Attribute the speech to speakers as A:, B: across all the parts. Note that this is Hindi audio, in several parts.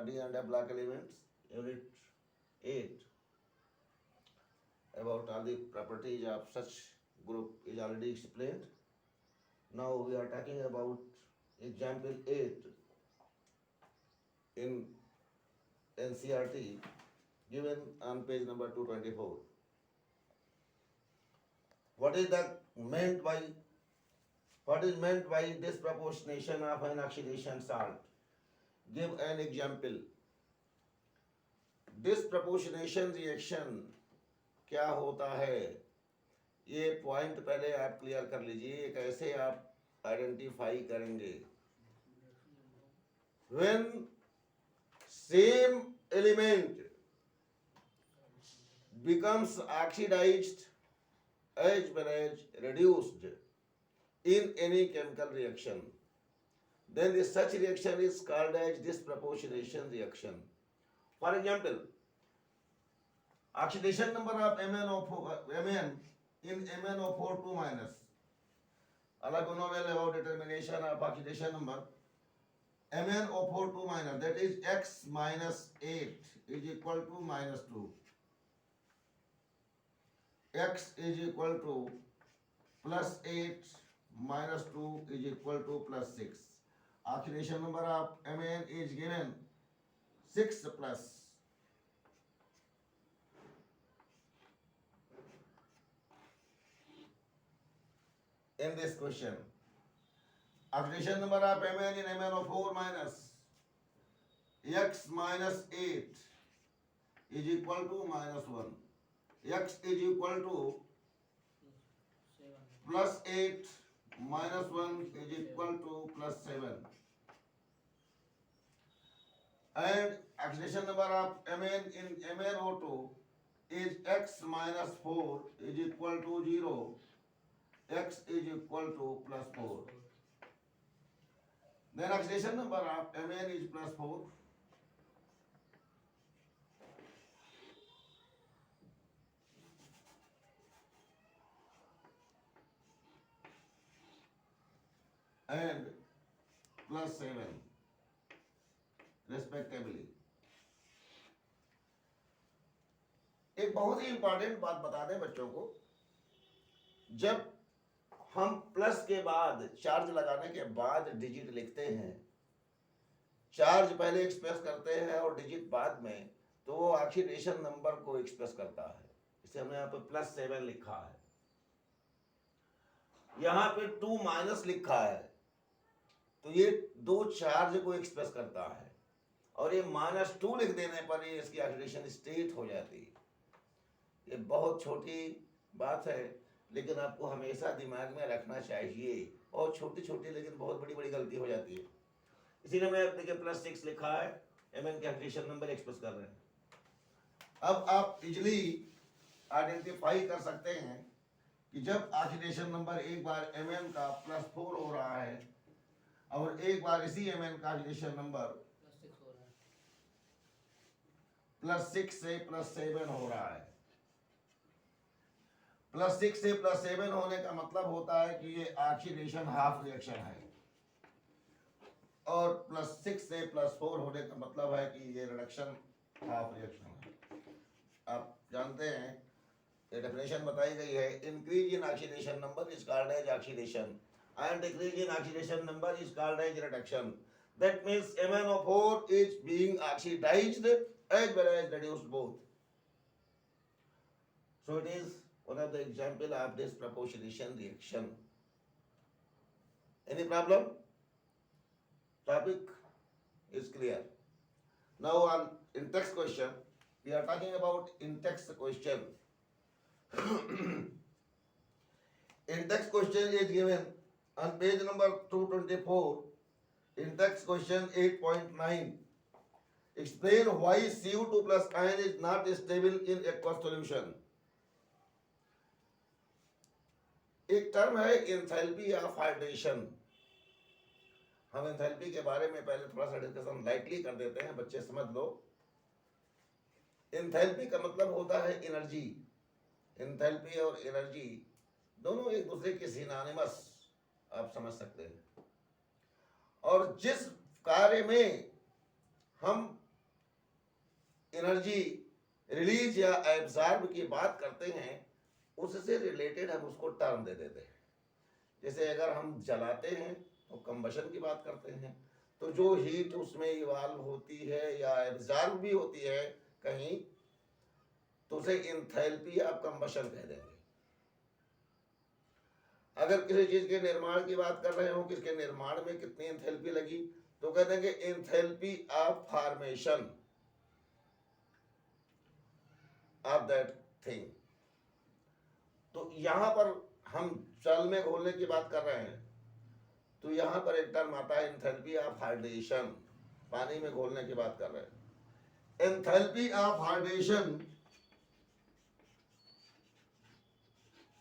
A: D and F Block elements, unit 8, about all the properties of such group is already explained. Now we are talking about example 8 in NCERT given on page number 224. What is meant by disproportionation of an oxidation salt? Give an example. Disproportionation reaction क्या होता है, ये पॉइंट पहले आप क्लियर कर लीजिए, कैसे आप आइडेंटिफाई करेंगे. When same element becomes oxidized as well as reduced in any chemical reaction, then this such reaction is called as disproportionation reaction. For example, oxidation number of Mn in MnO4 2 minus. Alak know well about determination of oxidation number. MnO4 2 minus, that is X minus 8 is equal to minus 2. X is equal to plus 8 minus 2 is equal to plus 6. Oxidation number of Mn is given 6 plus. In this question, oxidation number of Mn in MnO4 minus X minus 8 is equal to minus 1. X is equal to plus 8 minus 1 is equal to plus 7. And oxidation number of Mn in MnO2 is X minus 4 is equal to 0. X is equal to plus 4. Then oxidation number of Mn is plus 4. And plus 7 respectively. एक बहुत ही इंपॉर्टेंट बात बता दें बच्चों को, जब हम प्लस के बाद चार्ज लगाने के बाद डिजिट लिखते हैं, चार्ज पहले एक्सप्रेस करते हैं और डिजिट बाद में, तो वो ऑक्सीडेशन नंबर को एक्सप्रेस करता है. इसे हमने यहाँ पे प्लस 7 लिखा है, यहाँ पे 2 माइनस लिखा है, तो ये दो चार्ज को एक्सप्रेस करता है. और ये -2 लिख देने पर ये इसकी ऑक्सीडेशन स्टेट हो जाती है. ये बहुत छोटी बात है, लेकिन आपको हमेशा दिमाग में रखना चाहिए. और छोटी छोटी लेकिन बहुत बड़ी बड़ी गलती हो जाती है. इसीलिए मैं देखिए प्लस 6 लिखा है, Mn के ऑक्सीडेशन नंबर एक्सप्रेस कर रहे हैं. अब आप इजली आइडेंटिफाई कर सकते हैं कि जब ऑक्सीडेशन नंबर एक बार Mn का +4 हो रहा है और एक बार इसी Mn का ऑक्सीडेशन नंबर +6 से +7 हो रहा है. +6 से +7 होने का मतलब होता है कि ये ऑक्सीडेशन हाफ रिएक्शन है, और +6 से +4 होने का मतलब है कि ये रिडक्शन हाफ रिएक्शन है. आप जानते हैं ये डेफिनेशन बताई गई है, increase in oxidation number is called as oxidation and decrease in oxidation number is called as reduction. That means MnO4 is being oxidized as well as reduced both. So it is one of the example of this proportionation reaction. Any problem? Topic is clear. Now on in text question, we are talking about in text question. In text question is given on page number 224, in text question 8.9, explain why CO2 plus ion is not stable in aqueous solution. एक टर्म है एंथैल्पी ऑफ हाइड्रेशन. हम एंथैल्पी के बारे में पहले थोड़ा सा डिस्कशन लाइटली कर देते हैं, बच्चे समझ लो. एंथैल्पी का मतलब होता है एनर्जी. एंथैल्पी और एनर्जी दोनों एक दूसरे के सिनोनिमस आप समझ सकते हैं. और जिस कार्य में हम एनर्जी रिलीज या एब्जॉर्ब की बात करते हैं उससे रिलेटेड हम उसको टर्म दे देते हैं। जैसे अगर हम जलाते हैं तो कंबशन की बात करते हैं, तो जो हीट उसमें इवाल्व होती है या एब्जॉर्ब भी होती है कहीं, तो उसे इंथैल्पी ऑफ कंबशन कह देंगे। अगर किसी चीज के निर्माण की बात कर रहे हो, किसके निर्माण में कितनी एंथैल्पी लगी, तो कह देंगे enthalpy of formation of that thing. तो यहां पर हम जल में घोलने की बात कर रहे हैं, तो यहां पर एक टर्म आता है एंथैल्पी ऑफ हाइड्रेशन। पानी में घोलने की बात कर रहे हैं। Enthalpy of hydration,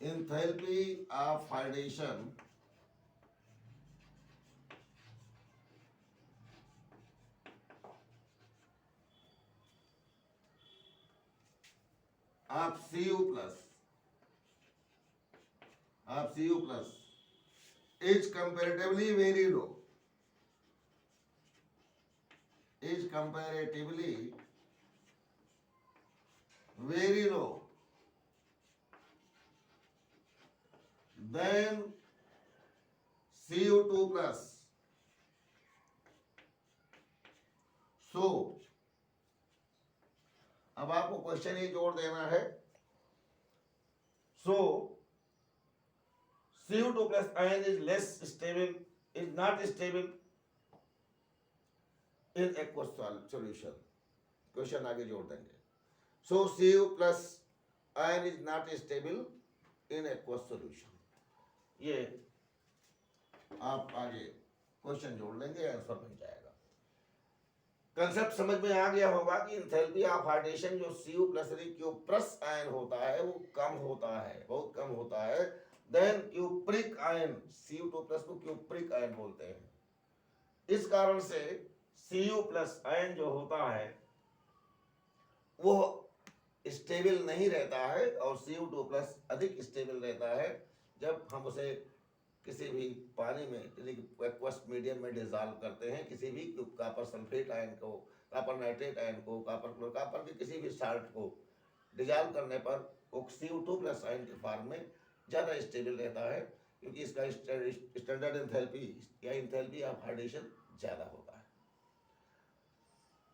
A: enthalpy of hydration of Cu plus is comparatively very low, is comparatively very low than Cu2 plus. So अब आपको क्वेश्चन ही जोड़ देना है। So Cu2 plus ion is less stable, is not stable in aqueous solution. Question आगे जोड़ देंगे। So Cu plus ion is not stable in aqueous solution। ये आप आगे क्वेश्चन जोड़ लेंगे, आंसर बन जाएगा। कंसेप्ट समझ में आ गया होगा कि एंथैल्पी ऑफ हाइड्रेशन जो Cu प्लस क्यूप्रस आयन होता है वो कम होता है, बहुत कम होता है then cupric ion. Cu2 plus को क्यूप्रिक आयन बोलते हैं। इस कारण से Cu प्लस आयन जो होता है वो स्टेबल नहीं रहता है और Cu2 प्लस अधिक स्टेबल रहता है जब हम उसे किसी भी पानी में एक्वस मीडियम में डिजॉल्व करते हैं। किसी भी कॉपर सल्फेट आयन को, कॉपर नाइट्रेट आयन को, कॉपर के किसी भी साल्ट को डिजॉल्व करने पर वो Cu2 प्लस आयन के फॉर्म में ज़्यादा स्टेबल रहता है, क्योंकि इसका स्टैंडर्ड एंथैल्पी या एंथैल्पी ऑफ हाइड्रेशन ज़्यादा होता है।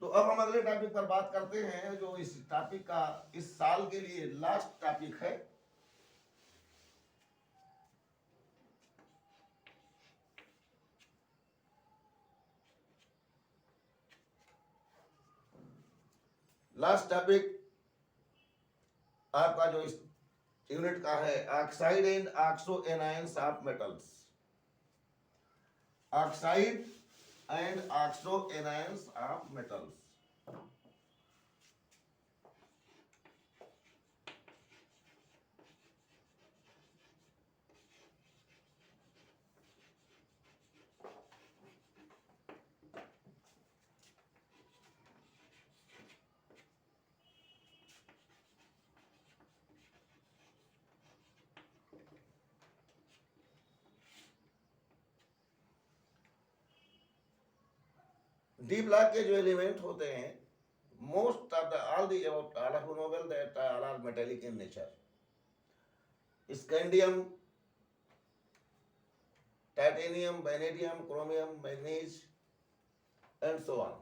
A: तो अब हम अगले टॉपिक पर बात करते हैं, जो इस टॉपिक का इस साल के लिए लास्ट टॉपिक है। लास्ट टॉपिक आपका जो इस यूनिट का है, oxide and oxo anions of metals. Oxide and oxo anions of metals. D block के जो एलिमेंट होते हैं, most of the all of noble that all are metallic in nature. Scandium, titanium, vanadium, chromium, manganese, and so on.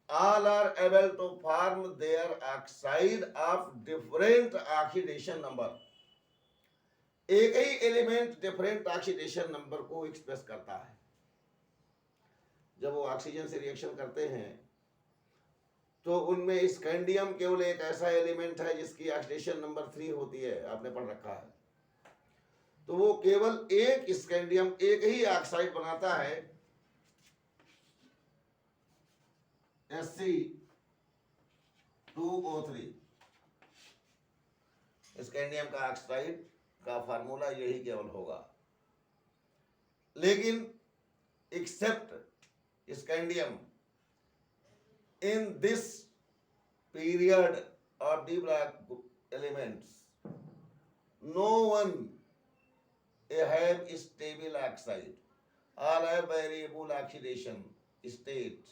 A: All are able to form their oxide of different oxidation number. एक ही एलिमेंट डिफरेंट ऑक्सीडेशन नंबर को एक्सप्रेस करता है। जब वो ऑक्सीजन से रिएक्शन करते हैं तो उनमें स्कैंडियम केवल एक ऐसा एलिमेंट है जिसकी ऑक्सीडेशन नंबर 3 होती है, आपने पढ़ रखा है। तो वो केवल एक स्कैंडियम एक ही ऑक्साइड बनाता है, Sc2O3। स्कैंडियम का ऑक्साइड का फार्मूला यही केवल होगा। लेकिन accept scandium in this period of D block elements, no one have stable oxide, all have variable oxidation state.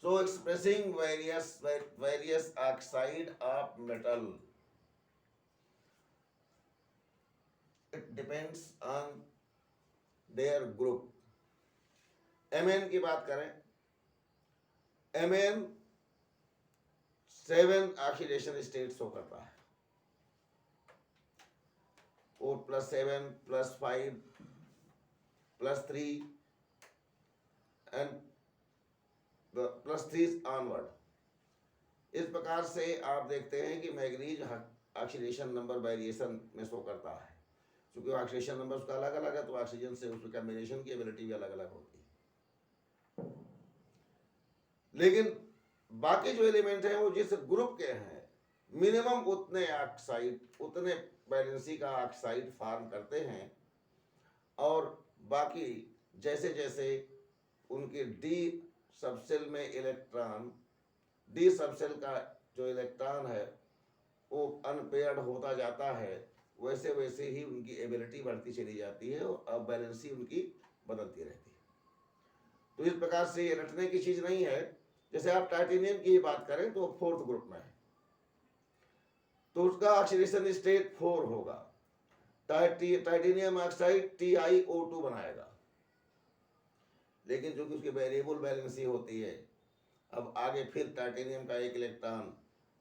A: So expressing various oxide of metal, it depends on their group. Mn की बात करें, Mn 7 ऑक्सीडेशन स्टेट शो करता है, O +7 +5 +3 एंड +3 ऑनवर्ड। इस प्रकार से आप देखते हैं कि मैग्नीज ऑक्सीडेशन नंबर वेरिएशन में शो करता है। क्योंकि ऑक्सीडेशन नंबर उसका अलग अलग है, तो ऑक्सीजन से उसकी कॉम्बिनेशन की एबिलिटी भी अलग अलग होती है। लेकिन बाकी जो एलिमेंट हैं वो जिस ग्रुप के हैं, मिनिमम उतने ऑक्साइड, उतने वैलेंसी का ऑक्साइड फॉर्म करते हैं, और बाकी जैसे जैसे उनके डी सबसेल में इलेक्ट्रॉन, डी सबसेल का जो इलेक्ट्रॉन है वो अनपेयर्ड होता जाता है, वैसे वैसे ही उनकी एबिलिटी बढ़ती चली जाती है और बैलेंसी उनकी बदलती रहती है। तो इस प्रकार से ये रटने की चीज नहीं है। जैसे आप टाइटेनियम की बात करें तो 4th ग्रुप में है, तो उसका ऑक्सीडेशन स्टेट 4 होगा। टाइटेनियम ऑक्साइड TiO2 बनाएगा, लेकिन जो कि उसकी वेरिएबल बैलेंसी होती है, अब आगे फिर टाइटेनियम का एक इलेक्ट्रॉन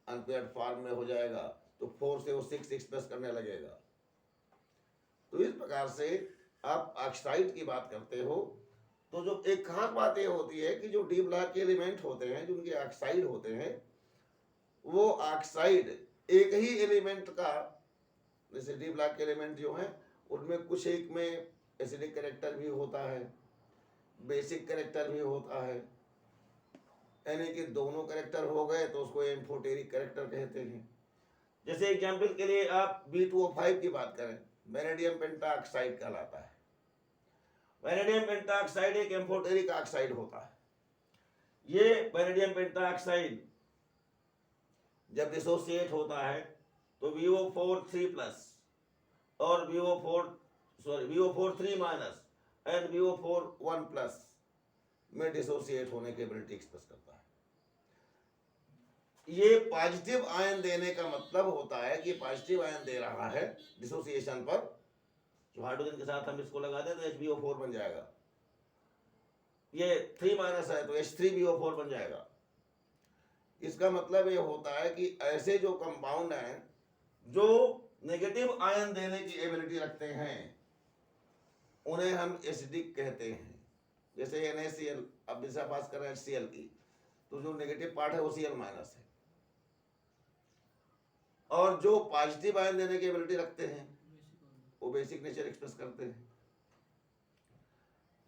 A: अनपेयर्ड फॉर्म में हो जाएगा, तो 4 से वो 6 एक्सप्रेस करने लगेगा। तो इस प्रकार से आप ऑक्साइड की बात करते हो, तो जो एक खास बात ये होती है कि जो डी ब्लॉक के एलिमेंट होते हैं, जो उनके ऑक्साइड होते हैं, वो ऑक्साइड एक ही एलिमेंट का, जैसे डी ब्लॉक के एलिमेंट जो हैं उनमें कुछ एक में एसिडिक कैरेक्टर भी होता है, बेसिक कैरेक्टर भी होता है, यानी कि दोनों कैरेक्टर हो गए तो उसको एम्फोटेरिक कैरेक्टर कहते हैं। जैसे एग्जाम्पल के लिए आप B2O5 की बात करें, वेनेडियम पेंटाऑक्साइड कहलाता है। वेनेडियम पेंटाऑक्साइड एक एम्फोटेरिक ऑक्साइड होता है। ये वेनेडियम पेंटाऑक्साइड जब डिसोसिएट होता है तो VO4 3+ और VO4 3- एंड VO4 1+ में डिसोसिएट होने की एबिलिटी एक्सप्रेस करता है। ये पॉजिटिव आयन देने का मतलब होता है कि पॉजिटिव आयन दे रहा है डिसोसिएशन पर, जो हाइड्रोजन के साथ हम इसको लगा दें तो HbO4 बन जाएगा। ये 3- है तो H3BO4 बन जाएगा। इसका मतलब ये होता है कि ऐसे जो कंपाउंड हैं जो नेगेटिव आयन देने की एबिलिटी रखते हैं, उन्हें हम एसिडिक कहते हैं। जैसे NaCl, अब जैसे बात कर रहे हैं HCl की, तो जो नेगेटिव पार्ट है वो Cl- है, और जो पॉजिटिव आयन देने की एबिलिटी रखते हैं वो बेसिक नेचर एक्सप्रेस करते हैं।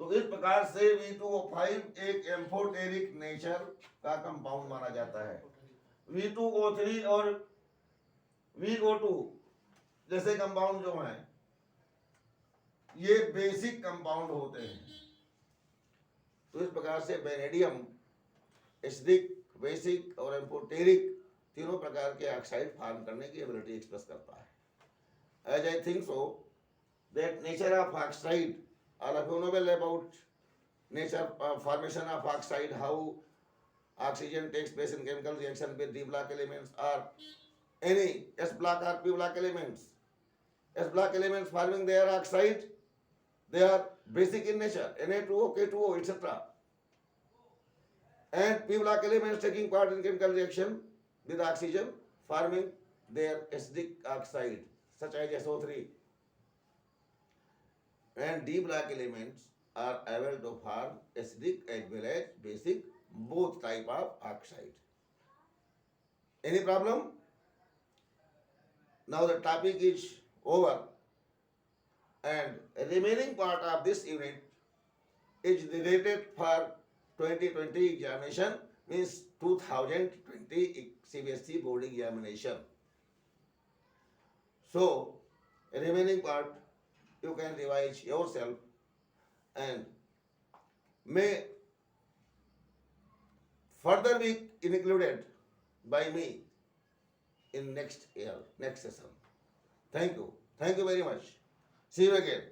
A: तो इस प्रकार से V2O5 एक एम्फोटेरिक नेचर का कंपाउंड माना जाता है। V2O3 और VO2 जैसे कंपाउंड जो हैं ये बेसिक कंपाउंड होते हैं। तो इस प्रकार से वेनेडियम एसिडिक, बेसिक और एम्फोटेरिक तीनों प्रकार के ऑक्साइड फॉर्म करने की एबिलिटी एक्सप्रेस करता है। As I think so that nature of oxide, all of you know well about nature, formation of oxide, how oxygen takes place in chemical reaction with D block elements or any S block or P block elements. S block elements forming their oxide, they are basic in nature, Na2O, K2O, etc. And P block elements taking part in chemical reaction with oxygen forming their acidic oxide such as SO3. And D block elements are able to form acidic as well as basic, both type of oxide. Any problem? Now the topic is over, and remaining part of this unit is related for 2020 examination, means 2020 CBSE board examination. So remaining part you can revise yourself and may further be included by me in next year, next session. Thank you very much. See you again.